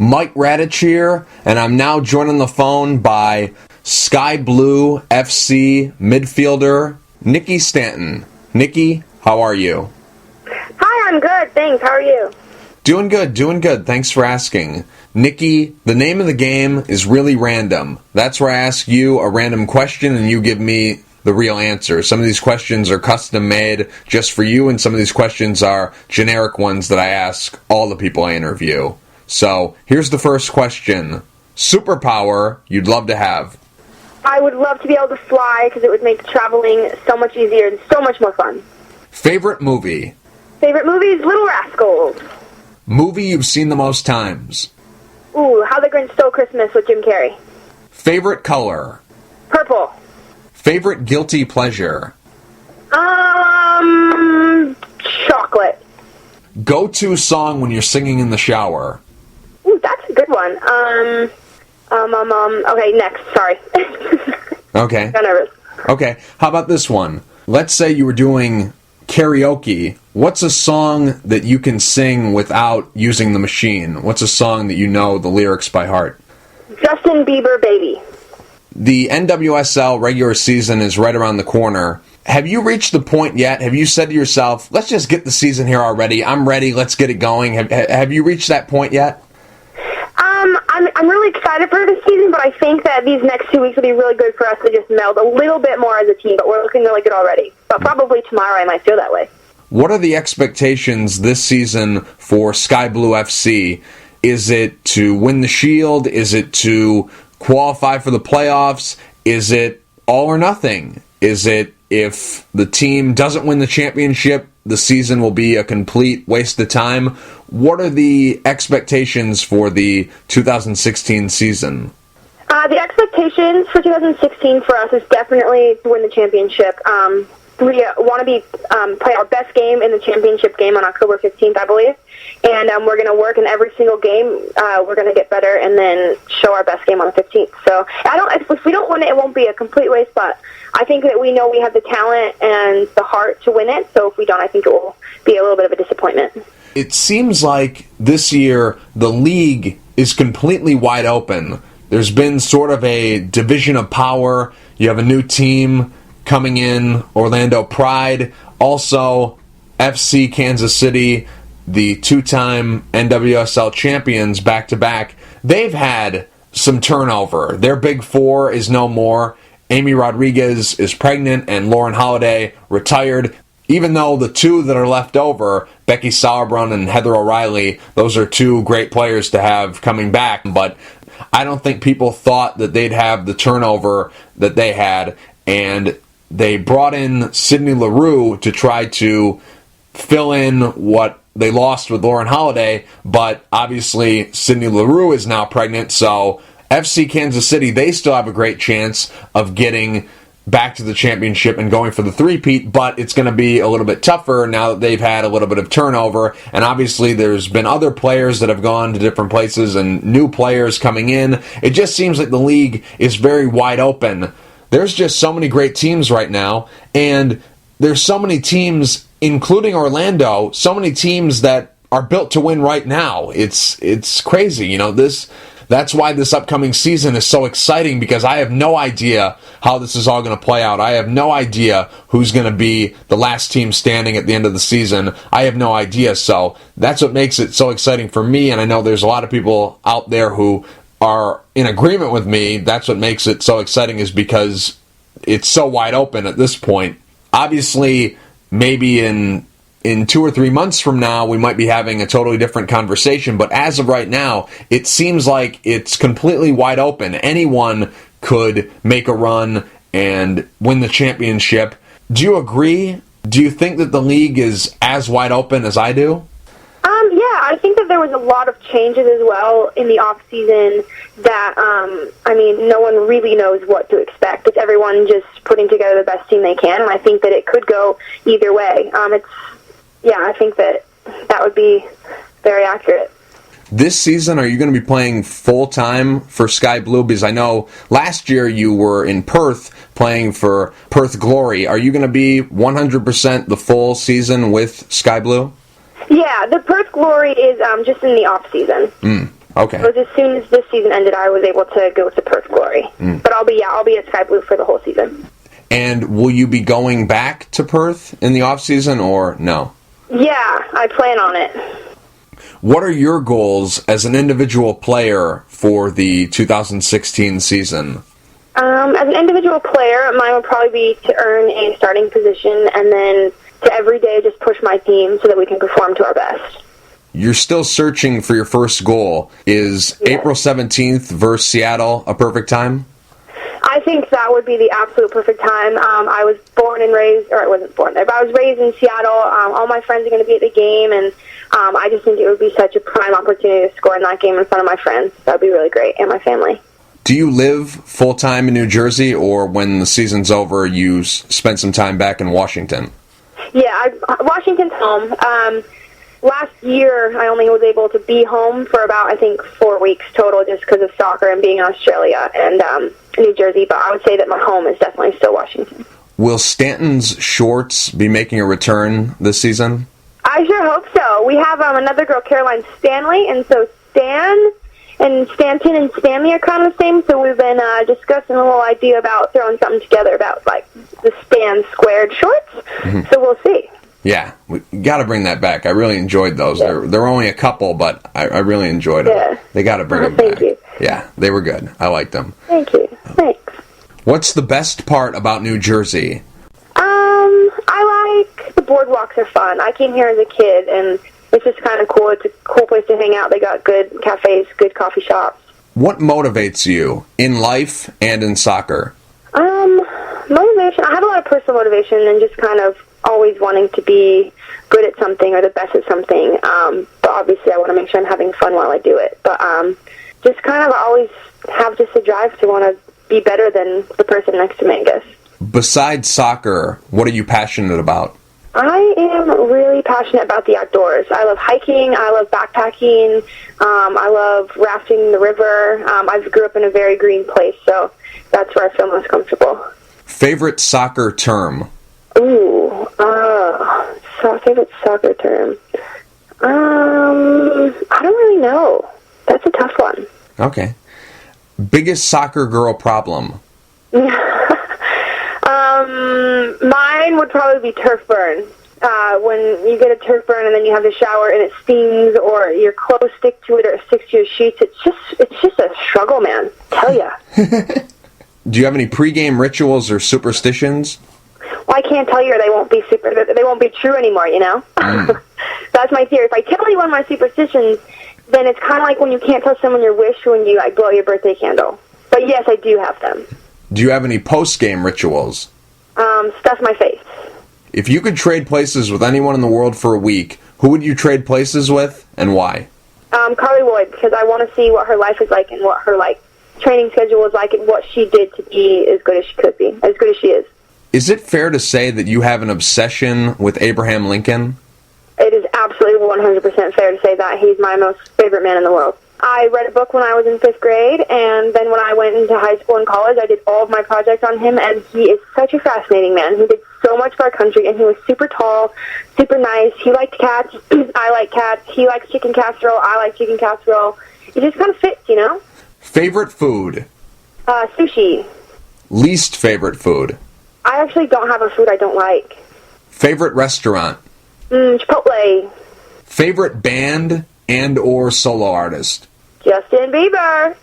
Mike Radich here, and I'm now joined on the phone by Sky Blue FC midfielder Nikki Stanton. Nikki, how are you? Hi, I'm good, thanks. How are you? Doing good. Thanks for asking. Nikki, the name of the game is really random. That's where I ask you a random question and you give me the real answer. Some of these questions are custom made just for you, and some of these questions are generic ones that I ask all the people I interview. So, here's the first question. Superpower you'd love to have? I would love to be able to fly because it would make traveling so much easier and so much more fun. Favorite movie? Favorite movies? Little Rascals. Movie you've seen the most times? Ooh, How the Grinch Stole Christmas with Jim Carrey. Favorite color? Purple. Favorite guilty pleasure? Chocolate. Go-to song when you're singing in the shower? Ooh, that's a good one. Okay, next, sorry. Okay. I'm nervous. Okay, how about this one? Let's say you were doing karaoke. What's a song that you can sing without using the machine? What's a song that you know the lyrics by heart? Justin Bieber, Baby. The NWSL regular season is right around the corner. Have you reached the point yet? Have you said to yourself, let's just get the season here already. I'm ready. Let's get it going. Have you reached that point yet? I'm really excited for this season, but I think that these next 2 weeks will be really good for us to just meld a little bit more as a team, but we're looking really good already. But probably tomorrow I might feel that way. What are the expectations this season for Sky Blue FC? Is it to win the Shield? Is it to qualify for the playoffs? Is it all or nothing? Is it if the team doesn't win the championship, the season will be a complete waste of time? What are the expectations for the 2016 season? The expectations for 2016 for us is definitely to win the championship. We want to play our best game in the championship game on October 15th, I believe. And we're going to work in every single game. We're going to get better and then show our best game on the 15th. So if we don't win it, it won't be a complete waste, but I think that we know we have the talent and the heart to win it. So if we don't, I think it will be a little bit of a disappointment. It seems like this year the league is completely wide open. There's been sort of a division of power. You have a new team coming in, Orlando Pride. Also, FC Kansas City, the two-time NWSL champions back-to-back. They've had some turnover. Their big four is no more. Amy Rodriguez is pregnant and Lauren Holiday retired. Even though the two that are left over, Becky Sauerbrunn and Heather O'Reilly, those are two great players to have coming back. But I don't think people thought that they'd have the turnover that they had. And they brought in Sydney Leroux to try to fill in what they lost with Lauren Holiday. But obviously, Sydney Leroux is now pregnant, so FC Kansas City, they still have a great chance of getting back to the championship and going for the three-peat, but it's going to be a little bit tougher now that they've had a little bit of turnover. And obviously there's been other players that have gone to different places and new players coming in. It just seems like the league is very wide open. There's just so many great teams right now, and there's so many teams, including Orlando, so many teams that are built to win right now. It's crazy. You know, that's why this upcoming season is so exciting, because I have no idea how this is all going to play out. I have no idea who's going to be the last team standing at the end of the season. I have no idea. So that's what makes it so exciting for me, and I know there's a lot of people out there who are in agreement with me. That's what makes it so exciting, is because it's so wide open at this point. Obviously, maybe in 2 or 3 months from now, we might be having a totally different conversation. But as of right now, it seems like it's completely wide open. Anyone could make a run and win the championship. Do you agree? Do you think that the league is as wide open as I do? Yeah, I think that there was a lot of changes as well in the off-season that, no one really knows what to expect. It's everyone just putting together the best team they can, and I think that it could go either way. I think that would be very accurate. This season, are you going to be playing full-time for Sky Blue? Because I know last year you were in Perth playing for Perth Glory. Are you going to be 100% the full season with Sky Blue? Yeah, the Perth Glory is just in the off-season. Okay. It was as soon as this season ended, I was able to go to Perth Glory. But I'll be at Sky Blue for the whole season. And will you be going back to Perth in the off-season, or no? Yeah, I plan on it. What are your goals as an individual player for the 2016 season? As an individual player, mine would probably be to earn a starting position and then to every day just push my team so that we can perform to our best. You're still searching for your first goal. Is April 17th versus Seattle a perfect time? I think that would be the absolute perfect time. I was born and raised, or I wasn't born there, but I was raised in Seattle. All my friends are going to be at the game, and I just think it would be such a prime opportunity to score in that game in front of my friends. That would be really great, and my family. Do you live full-time in New Jersey, or when the season's over, you spend some time back in Washington? Yeah, Washington's home. Last year, I only was able to be home for about, I think, 4 weeks total just because of soccer and being in Australia and New Jersey. But I would say that my home is definitely still Washington. Will Stanton's shorts be making a return this season? I sure hope so. We have another girl, Caroline Stanley, and so Stan and Stanton and Stanley are kind of the same, so we've been discussing a little idea about throwing something together about, like, the Stan squared shorts. So we'll see. Yeah, we got to bring that back. I really enjoyed those. Yeah. There were only a couple, but I really enjoyed them. Yeah. They got to bring them back. Thank you. Yeah, they were good. I liked them. Thank you. Thanks. What's the best part about New Jersey? I like the boardwalks are fun. I came here as a kid, and it's just kind of cool. It's a cool place to hang out. They got good cafes, good coffee shops. What motivates you in life and in soccer? Motivation. I have a lot of personal motivation and just kind of always wanting to be good at something or the best at something. But obviously I want to make sure I'm having fun while I do it. But just kind of always have just a drive to want to be better than the person next to me, I guess. Besides soccer, what are you passionate about? I am really passionate about the outdoors. I love hiking. I love backpacking. I love rafting in the river. I grew up in a very green place, so that's where I feel most comfortable. Favorite soccer term? Ooh, favorite soccer term. I don't really know. That's a tough one. Okay. Biggest soccer girl problem? Mine would probably be turf burn. When you get a turf burn and then you have to shower and it stings, or your clothes stick to it or it sticks to your sheets, it's just a struggle, man. Tell ya. Do you have any pregame rituals or superstitions? Well, I can't tell you, or they won't be true anymore, you know? That's my theory. If I tell you one of my superstitions, then it's kind of like when you can't tell someone your wish when you blow your birthday candle. But yes, I do have them. Do you have any postgame rituals? Stuff my face. If you could trade places with anyone in the world for a week, who would you trade places with, and why? Carly Lloyd, because I want to see what her life is like and what her training schedule is like and what she did to be as good as she could be, as good as she is. Is it fair to say that you have an obsession with Abraham Lincoln? It is absolutely 100% fair to say that. He's my most favorite man in the world. I read a book when I was in 5th grade, and then when I went into high school and college, I did all of my projects on him, and he is such a fascinating man. He did so much for our country, and he was super tall, super nice. He liked cats. I like cats. He likes chicken casserole. I like chicken casserole. It just kind of fits, you know? Favorite food? Sushi. Least favorite food? I actually don't have a food I don't like. Favorite restaurant? Chipotle. Favorite band and or solo artist? Justin Bieber.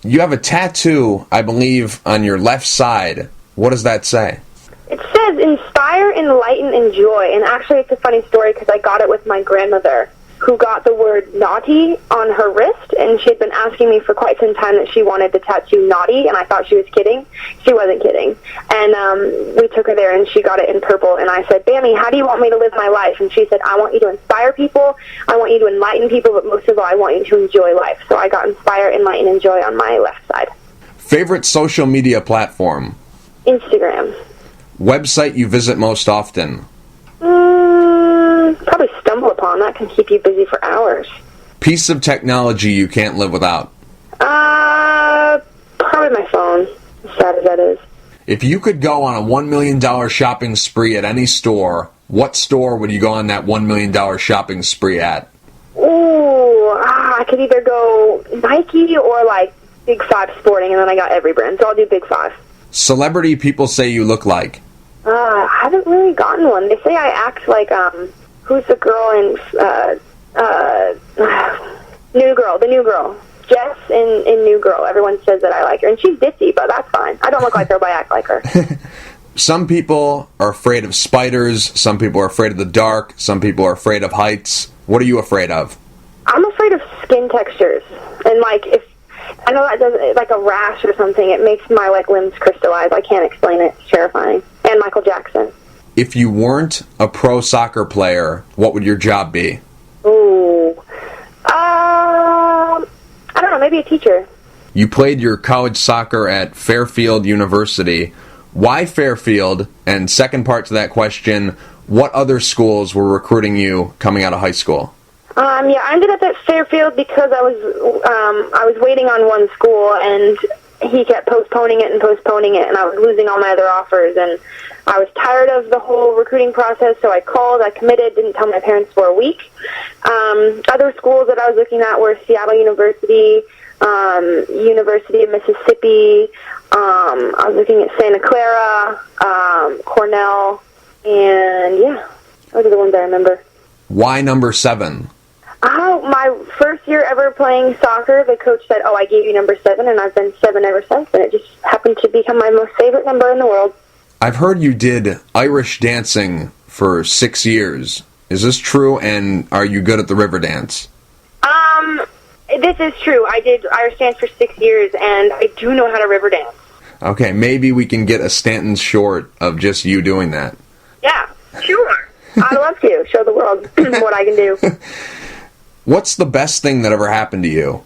You have a tattoo, I believe, on your left side. What does that say? It says, inspire, enlighten, enjoy. And actually, it's a funny story because I got it with my grandmother, who got the word naughty on her wrist, and she had been asking me for quite some time that she wanted the tattoo naughty, and I thought she was kidding. She wasn't kidding. And we took her there, and she got it in purple, and I said, Bammy, how do you want me to live my life? And she said, I want you to inspire people, I want you to enlighten people, but most of all, I want you to enjoy life. So I got inspire, enlighten, enjoy on my left side. Favorite social media platform? Instagram. Website you visit most often? Probably Stumble Upon. That can keep you busy for hours. Piece of technology you can't live without? Probably my phone, as sad as that is. If you could go on a $1 million shopping spree at any store, what store would you go on that $1 million shopping spree at? Ooh, I could either go Nike or like Big Five Sporting, and then I got every brand, so I'll do Big Five. Celebrity people say you look like? I haven't really gotten one. They say I act like, who's the girl in, the new girl. Jess in New Girl. Everyone says that I like her, and she's ditzy, but that's fine. I don't look like her, but I act like her. Some people are afraid of spiders, some people are afraid of the dark, some people are afraid of heights. What are you afraid of? I'm afraid of skin textures, and like, if I know that does like a rash or something, it makes my like limbs crystallize. I can't explain it. It's terrifying. And Michael Jackson. If you weren't a pro soccer player, what would your job be? Ooh. I don't know, maybe a teacher. You played your college soccer at Fairfield University. Why Fairfield? And second part to that question, what other schools were recruiting you coming out of high school? Yeah, I ended up at Fairfield because I was waiting on one school, and he kept postponing it, and I was losing all my other offers, and I was tired of the whole recruiting process, so I called, I committed, didn't tell my parents for a week. Other schools that I was looking at were Seattle University, University of Mississippi, I was looking at Santa Clara, Cornell, and yeah, those are the ones I remember. Why number 7? My first year ever playing soccer, the coach said, I gave you number 7, and I've been 7 ever since, and it just happened to become my most favorite number in the world. I've heard you did Irish dancing for 6 years. Is this true, and are you good at the river dance? This is true. I did Irish dance for 6 years, and I do know how to river dance. Okay, maybe we can get a Stanton short of just you doing that. Yeah, sure. I'd love to show the world what I can do. What's the best thing that ever happened to you?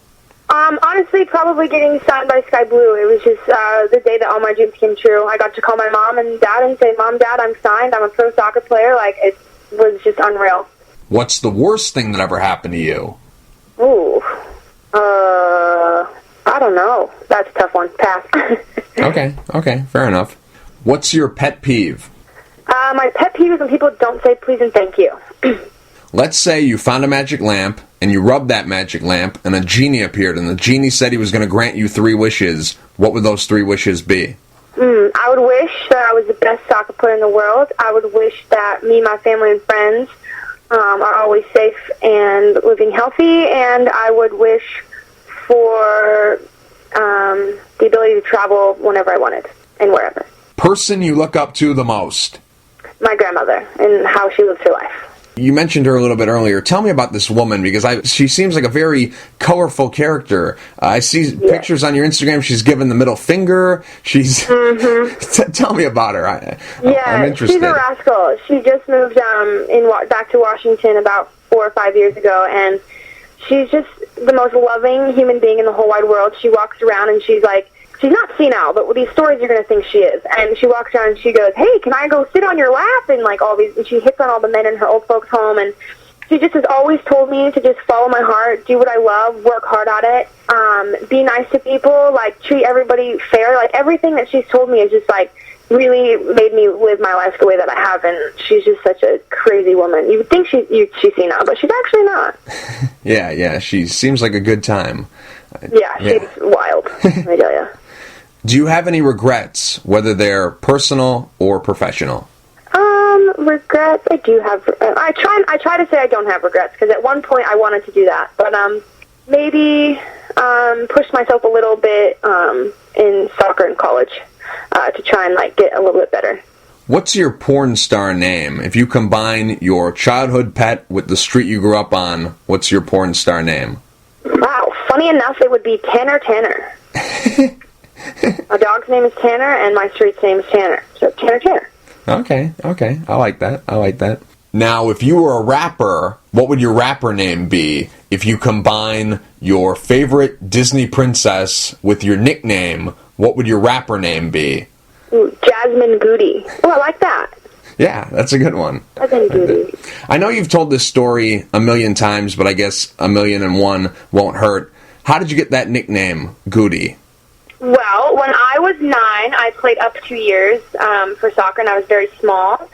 Honestly, probably getting signed by Sky Blue. It was just the day that all my dreams came true. I got to call my mom and dad and say, Mom, Dad, I'm signed. I'm a pro soccer player. Like, it was just unreal. What's the worst thing that ever happened to you? Ooh. I don't know. That's a tough one. Pass. Okay, fair enough. What's your pet peeve? My pet peeve is when people don't say please and thank you. Let's say you found a magic lamp, and you rubbed that magic lamp, and a genie appeared, and the genie said he was going to grant you 3 wishes. What would those 3 wishes be? I would wish that I was the best soccer player in the world. I would wish that me, my family, and friends are always safe and living healthy, and I would wish for the ability to travel whenever I wanted and wherever. Person you look up to the most? My grandmother and how she lives her life. You mentioned her a little bit earlier. Tell me about this woman, because she seems like a very colorful character. I see pictures on your Instagram. She's given the middle finger. She's tell me about her. I'm interested. She's a rascal. She just moved back to Washington about 4 or 5 years ago, and she's just the most loving human being in the whole wide world. She walks around and she's like, she's not senile, but with these stories, you're going to think she is. And she walks around and she goes, hey, can I go sit on your lap? And like all these, and she hits on all the men in her old folks' home. And she just has always told me to just follow my heart, do what I love, work hard at it, be nice to people, like treat everybody fair. Like everything that she's told me is just like really made me live my life the way that I have. And she's just such a crazy woman. You would think she's senile, but she's actually not. Yeah. She seems like a good time. Yeah, she's wild, I tell you. Do you have any regrets, whether they're personal or professional? Regrets? I do have. I try to say I don't have regrets, because at one point I wanted to do that, but maybe pushed myself a little bit in soccer in college to try and like get a little bit better. What's your porn star name? If you combine your childhood pet with the street you grew up on, what's your porn star name? Wow, funny enough, it would be Tanner. My dog's name is Tanner, and my street's name is Tanner. So Tanner. Okay. I like that. Now, if you were a rapper, what would your rapper name be if you combine your favorite Disney princess with your nickname? What would your rapper name be? Ooh, Jasmine Goody. Oh, I like that. Yeah, that's a good one. Jasmine Goody. I know you've told this story a million times, but I guess 1,000,001 won't hurt. How did you get that nickname, Goody? Well, when I was 9, I played up 2 years for soccer, and I was very small.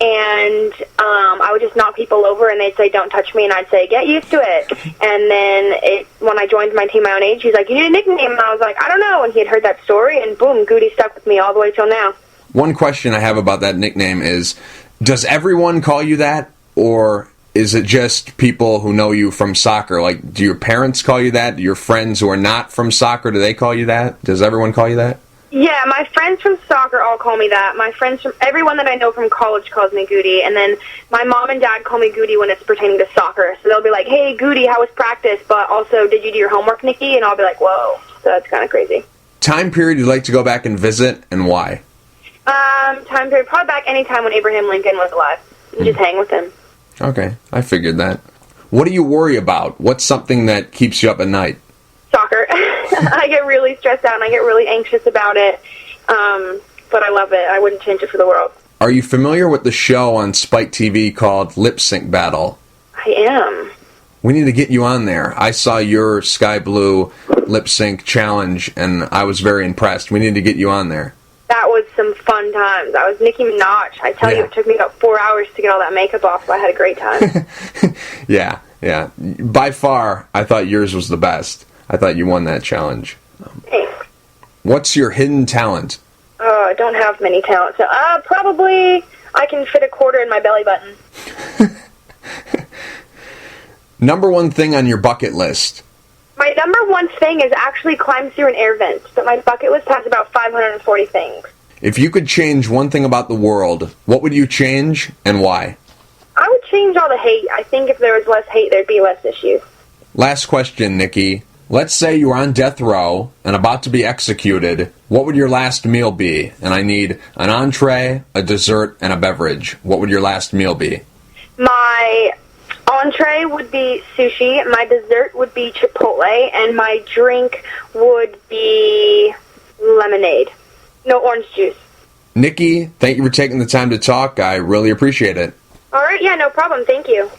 And I would just knock people over, and they'd say, "Don't touch me," and I'd say, "Get used to it." And then when I joined my team my own age, he's like, "You need a nickname," and I was like, "I don't know." And he had heard that story, and boom, Goody stuck with me all the way till now. One question I have about that nickname is, does everyone call you that, or is it just people who know you from soccer? Like, do your parents call you that? Do your friends who are not from soccer, do they call you that? Does everyone call you that? Yeah, my friends from soccer all call me that. My friends from everyone that I know from college calls me Goody, and then my mom and dad call me Goody when it's pertaining to soccer. So they'll be like, "Hey, Goody, how was practice?" But also, "Did you do your homework, Nikki?" And I'll be like, "Whoa." So that's kind of crazy. Time period you'd like to go back and visit, and why? Time period, probably back any time when Abraham Lincoln was alive. And just hang with him. Okay, I figured that. What do you worry about? What's something that keeps you up at night? Soccer. I get really stressed out and I get really anxious about it, but I love it. I wouldn't change it for the world. Are you familiar with the show on Spike TV called Lip Sync Battle? I am. We need to get you on there. I saw your Sky Blue lip sync challenge, and I was very impressed. We need to get you on there. That was some fun times. I was Nicki Minaj. I tell you, it took me about 4 hours to get all that makeup off, but I had a great time. Yeah. By far, I thought yours was the best. I thought you won that challenge. Thanks. What's your hidden talent? Oh, I don't have many talents. So, probably I can fit a quarter in my belly button. Number one thing on your bucket list? My number one thing is actually climb through an air vent, but my bucket list has about 540 things. If you could change one thing about the world, what would you change and why? I would change all the hate. I think if there was less hate, there'd be less issues. Last question, Nikki. Let's say you were on death row and about to be executed. What would your last meal be? And I need an entree, a dessert, and a beverage. What would your last meal be? My entree would be sushi, my dessert would be Chipotle, and my drink would be lemonade. No orange juice. Nikki, thank you for taking the time to talk. I really appreciate it. All right, yeah, no problem. Thank you.